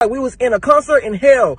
Like we was in a concert in hell.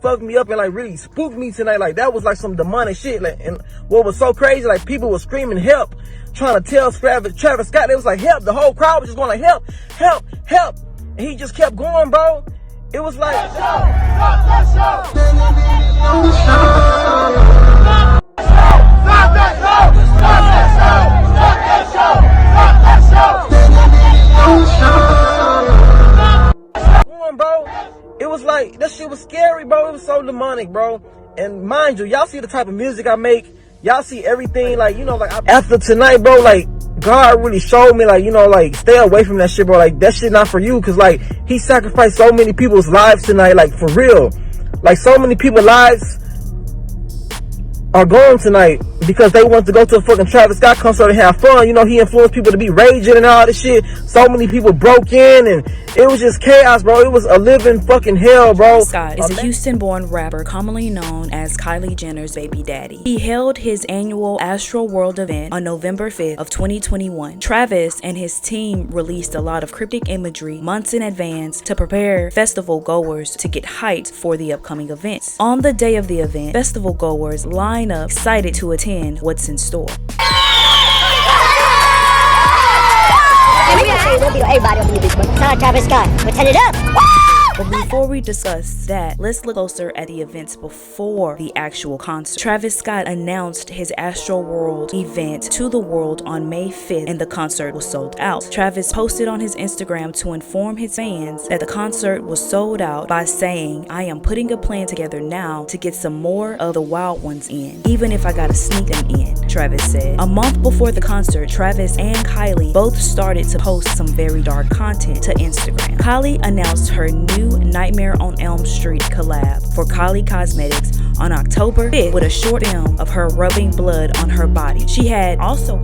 Fucked me up and like really spooked me tonight. Like that was like some demonic shit. Like, and what was so crazy, like people were screaming help, trying to tell TravisScott. They was like help. The whole crowd was just going like help, help, help, and he just kept going, bro. It was like it was like, that shit was scary, bro. It was so demonic, bro. And mind you, y'all see the type of music I make. Y'all see everything, like, you know, like, after tonight, bro, like, God really showed me, like, you know, like, stay away from that shit, bro. Like, that shit not for you, because, like, he sacrificed so many people's lives tonight, like, for real. Like, so many people's lives are gone tonight because they want to go to a fucking TravisScott concert and have fun. You know, he influenced people to be raging and all this shit. So many people broke in and it was just chaos, bro. It was a living fucking hell, bro. Scott is a Houston-born rapper commonly known as Kylie Jenner's baby daddy. He held his annual Astroworld event on November 5th of 2021. Travis and his team released a lot of cryptic imagery months in advance to prepare festival goers to get hyped for the upcoming events. On the day of the event, festival goers line up excited to attend what's in store. Everybody on the beach, but TravisScott, we'll turn it up. But before we discuss that, let's look closer at the events before the actual concert. TravisScott announced his Astroworld event to the world on May 5th, and the concert was sold out. Travis posted on his Instagram to inform his fans that the concert was sold out by saying, "I am putting a plan together now to get some more of the wild ones in, even if I gotta sneak them in," Travis said. A month before the concert, Travis and Kylie both started to post some very dark content to Instagram. Kylie announced her new Nightmare on Elm Street collab for Kylie Cosmetics on October 5th with a short film of her rubbing blood on her body. She had also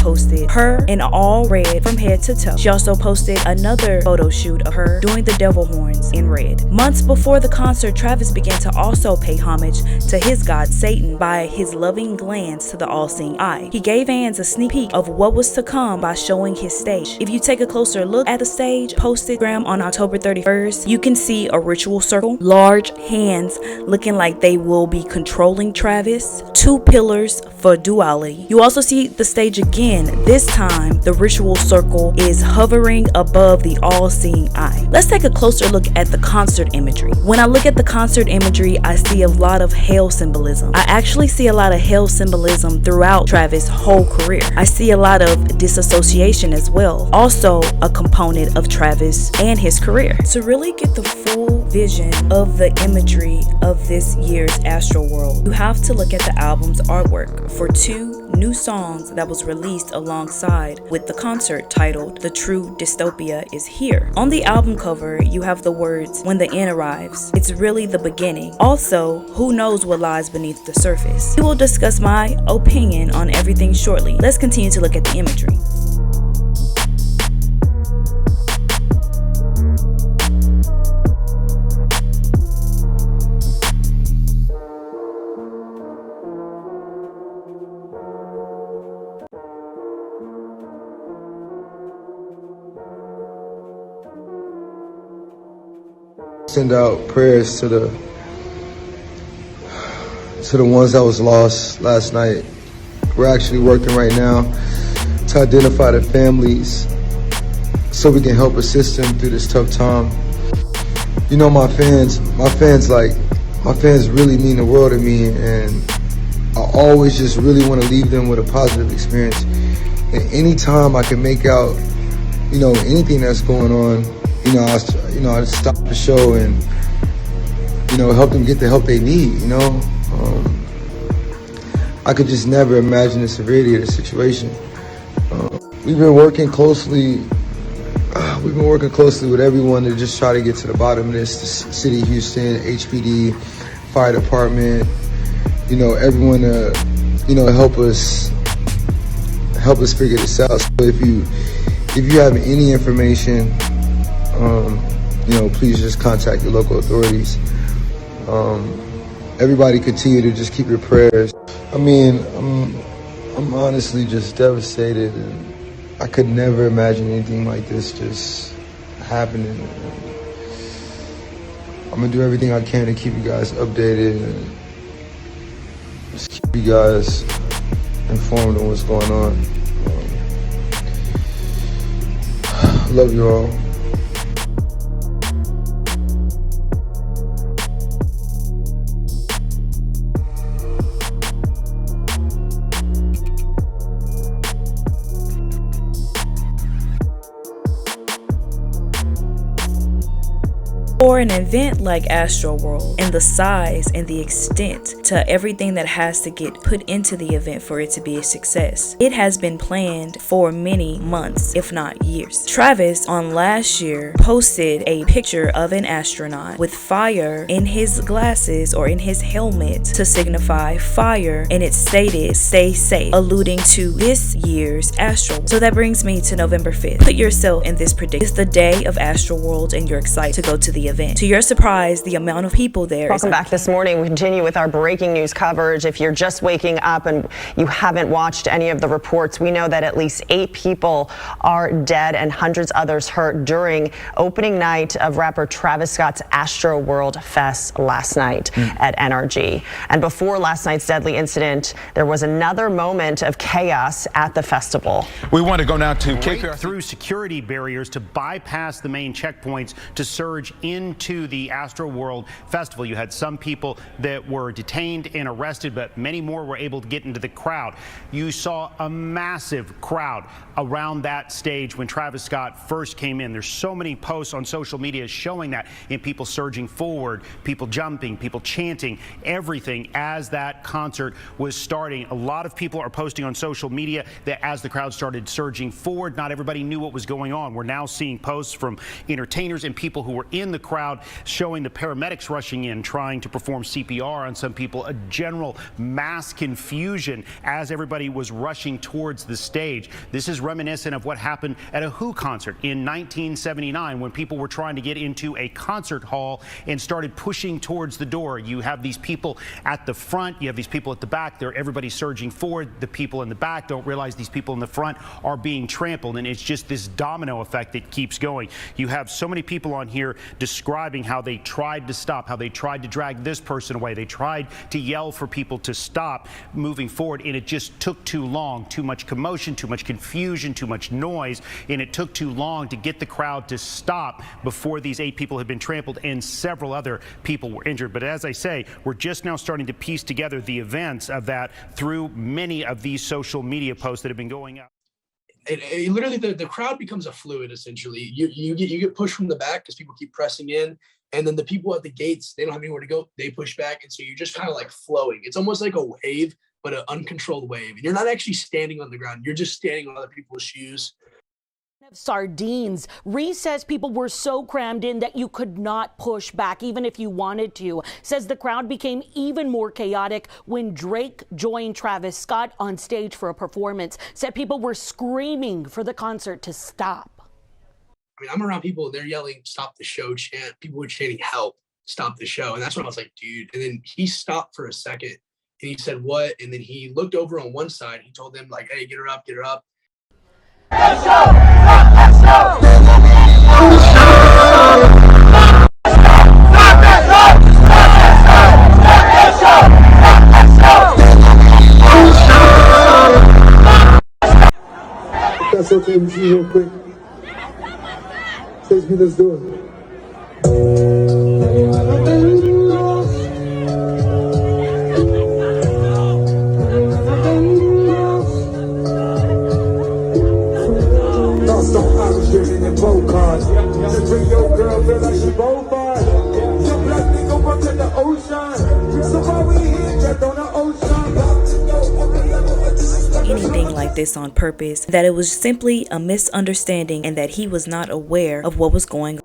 posted her in all red from head to toe. She also posted another photo shoot of her doing the devil horns in red. Months before the concert, Travis began to also pay homage to his god Satan by his loving glance to the all-seeing eye. He gave fans a sneak peek of what was to come by showing his stage. If you take a closer look at the stage posted on October 31st, you can see a ritual circle, large hands looking like they will be controlling Travis, 2 pillars for duality. You also see the stage again. This time, the ritual circle is hovering above the all-seeing eye. Let's take a closer look at the concert imagery. When I look at the concert imagery, I see a lot of hell symbolism. I actually see a lot of hell symbolism throughout Travis' whole career. I see a lot of disassociation as well, also a component of Travis and his career. To really get the full vision of the imagery of this year's Astroworld, you have to look at the album's artwork for 2 new songs that was released alongside with the concert titled "The True Dystopia Is Here." On the album cover, you have the words, "When the end arrives, it's really the beginning. Also, who knows what lies beneath the surface." We will discuss my opinion on everything shortly. Let's continue to look at the imagery. send out prayers to the ones that was lost last night. We're actually working right now to identify the families so we can help assist them through this tough time. You know, my fans really mean the world to me, and I always just really want to leave them with a positive experience. And anytime I can make out, you know, anything that's going on, I stop the show and, you know, help them get the help they need, you know. I could just never imagine the severity of the situation. We've been working closely with everyone to just try to get to the bottom of this. The city of Houston, HPD, fire department, you know, everyone to, you know, help us figure this out. So if you have any information, you know, please just contact your local authorities. Everybody continue to just keep your prayers. I mean, I'm honestly just devastated, and I could never imagine anything like this just happening. I'm gonna do everything I can to keep you guys updated and just keep you guys informed on what's going on. Love you all. For an event like Astroworld, and the size and the extent to everything that has to get put into the event for it to be a success, it has been planned for many months, if not years. Travis on last year posted a picture of an astronaut with fire in his glasses or in his helmet to signify fire, and it stated "stay safe," alluding to this year's Astroworld. So that brings me to November 5th. Put yourself in this predicament. It's the day of Astroworld and you're excited to go to the event. To your surprise, the amount of people there. Welcome back this morning. We continue with our breaking news coverage. If you're just waking up and you haven't watched any of the reports, we know that at least 8 people are dead and hundreds others hurt during opening night of rapper TravisScott's Astroworld Fest last night at NRG. And before last night's deadly incident, there was another moment of chaos at the festival. We want to go now to KPR. Through security barriers to bypass the main checkpoints to surge into the Astroworld Festival. You had some people that were detained and arrested, but many more were able to get into the crowd. You saw a massive crowd around that stage when Travis Scott first came in. There's so many posts on social media showing that, and people surging forward, people jumping, people chanting, everything as that concert was starting. A lot of people are posting on social media that as the crowd started surging forward, not everybody knew what was going on. We're now seeing posts from entertainers and people who were in the crowd showing the paramedics rushing in, trying to perform CPR on some people, a general mass confusion as everybody was rushing towards the stage. This is reminiscent of what happened at a Who concert in 1979 when people were trying to get into a concert hall and started pushing towards the door. You have these people at the front, you have these people at the back, everybody's surging forward. The people in the back don't realize these people in the front are being trampled, and it's just this domino effect that keeps going. You have so many people on here describing how they tried to stop, how they tried to drag this person away. They tried to yell for people to stop moving forward, and it just took too long. Too much commotion, too much confusion, too much noise, and it took too long to get the crowd to stop before these 8 people had been trampled and several other people were injured. But as I say, we're just now starting to piece together the events of that through many of these social media posts that have been going up. It literally, the crowd becomes a fluid, essentially. You get pushed from the back because people keep pressing in, and then the people at the gates, they don't have anywhere to go. They push back, and so you're just kind of like flowing. It's almost like a wave, but an uncontrolled wave. And you're not actually standing on the ground. You're just standing on other people's shoes. Sardines. Reese says people were so crammed in that you could not push back even if you wanted to. Says the crowd became even more chaotic when Drake joined Travis Scott on stage for a performance. Said people were screaming for the concert to stop. I mean, I'm around people, they're yelling, "Stop the show," chant. People were chanting, "Help, stop the show." And that's when I was like, dude. And then he stopped for a second and he said, "What?" And then he looked over on one side. He told them, like, "Hey, get her up, get her up." Let's go! Let's go! okay with you real quick? Chase me, let's do it. Just bring your girl, feel like she profile. Your black nigga run to the ocean. So why we here, just on the ocean? Anything like this on purpose, that it was simply a misunderstanding and that he was not aware of what was going on.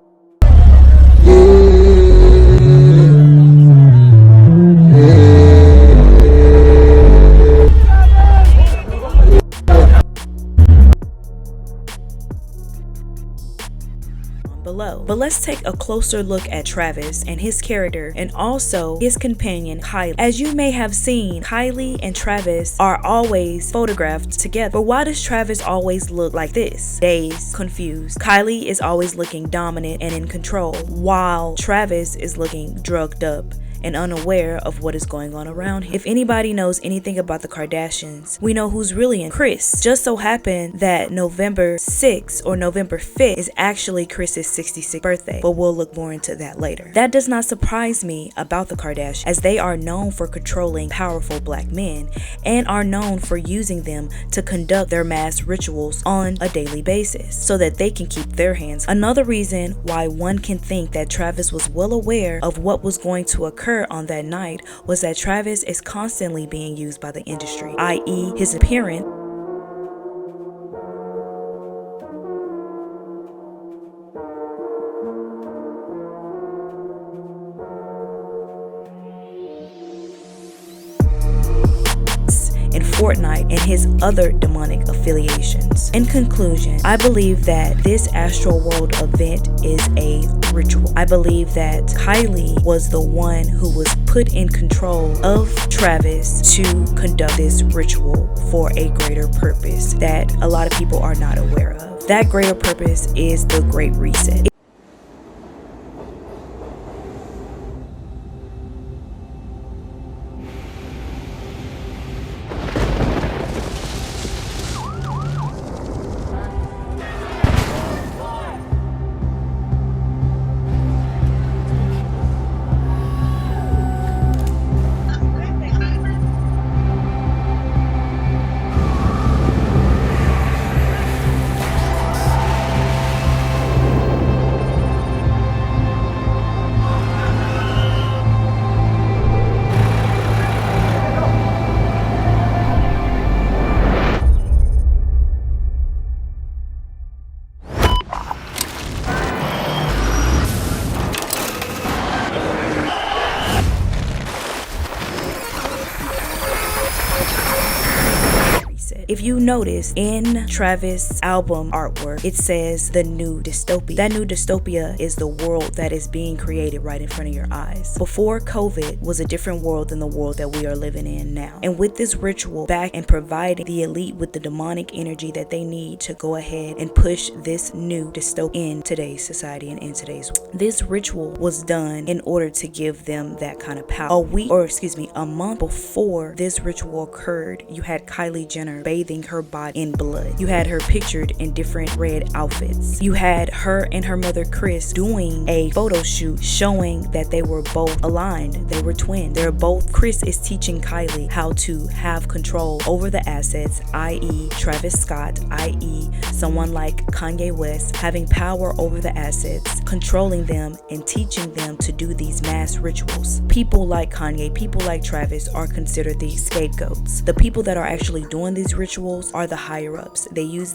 Below. But let's take a closer look at Travis and his character and also his companion Kylie. As you may have seen, Kylie and Travis are always photographed together. But why does Travis always look like this? Dazed, confused. Kylie is always looking dominant and in control, while Travis is looking drugged up and unaware of what is going on around him. If anybody knows anything about the Kardashians, we know who's really in Kris. Just so happened that November 6th or November 5th is actually Kris's 66th birthday, but we'll look more into that later. That does not surprise me about the Kardashians, as they are known for controlling powerful black men and are known for using them to conduct their mass rituals on a daily basis so that they can keep their hands. Another reason why one can think that Travis was well aware of what was going to occur on that night was that Travis is constantly being used by the industry, i.e. his appearance in Fortnite and his other demonic affiliations. In conclusion, I believe that this Astroworld event is a ritual. I believe that Kylie was the one who was put in control of Travis to conduct this ritual for a greater purpose that a lot of people are not aware of. That greater purpose is the Great Reset. If you notice in Travis' album artwork, it says the new dystopia. That new dystopia is the world that is being created right in front of your eyes. Before COVID was a different world than the world that we are living in now. And with this ritual back and providing the elite with the demonic energy that they need to go ahead and push this new dystopia in today's society and in today's world. This ritual was done in order to give them that kind of power. A month before this ritual occurred, you had Kylie Jenner bathing her body in blood. You had her pictured in different red outfits. You had her and her mother Kris doing a photo shoot showing that they were both aligned. They were twins. Kris is teaching Kylie how to have control over the assets, i.e. TravisScott, i.e. someone like Kanye West, having power over the assets, controlling them and teaching them to do these mass rituals. People like Kanye, people like Travis are considered the scapegoats. The people that are actually doing these rituals are the higher ups. They use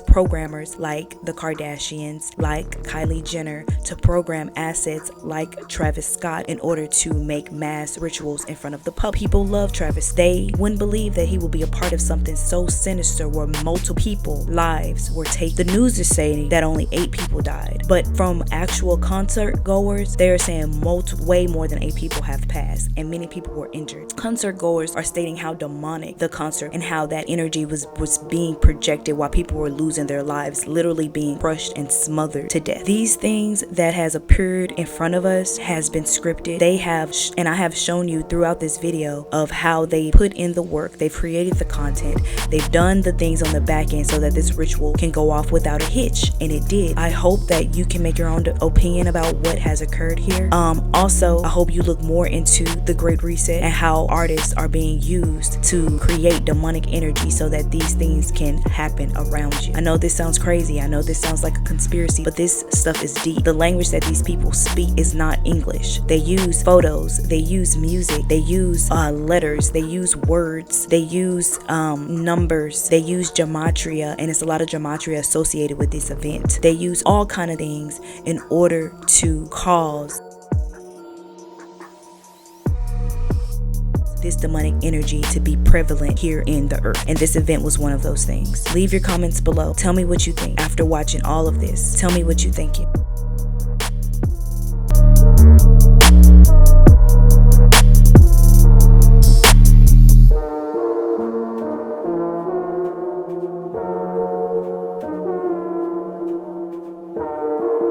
programmers like the Kardashians, like Kylie Jenner, to program assets like TravisScott in order to make mass rituals in front of the public. People love Travis. They wouldn't believe that he would be a part of something so sinister where multiple people's lives were taken. The news is saying that only 8 people died, but from actual concert goers, they're saying way more than 8 people have passed and many people were injured. Concert goers are stating how demonic the concert and how how that energy was being projected while people were losing their lives, literally being crushed and smothered to death. These things that has appeared in front of us has been scripted. They have, and I have shown you throughout this video of how they put in the work. They've created the content. They've done the things on the back end so that this ritual can go off without a hitch, and it did. I hope that you can make your own opinion about what has occurred here. Also, I hope you look more into the Great Reset and how artists are being used to create demonic energy so that these things can happen around you. I know this sounds crazy. I know this sounds like a conspiracy, but this stuff is deep. The language that these people speak is not English. They use photos, they use music, they use letters, they use words, they use numbers, they use gematria, and it's a lot of gematria associated with this event. They use all kind of things in order to cause this demonic energy to be prevalent here in the earth, and this event was one of those things. Leave your comments below. Tell me what you think after watching all of this. Tell me what you think.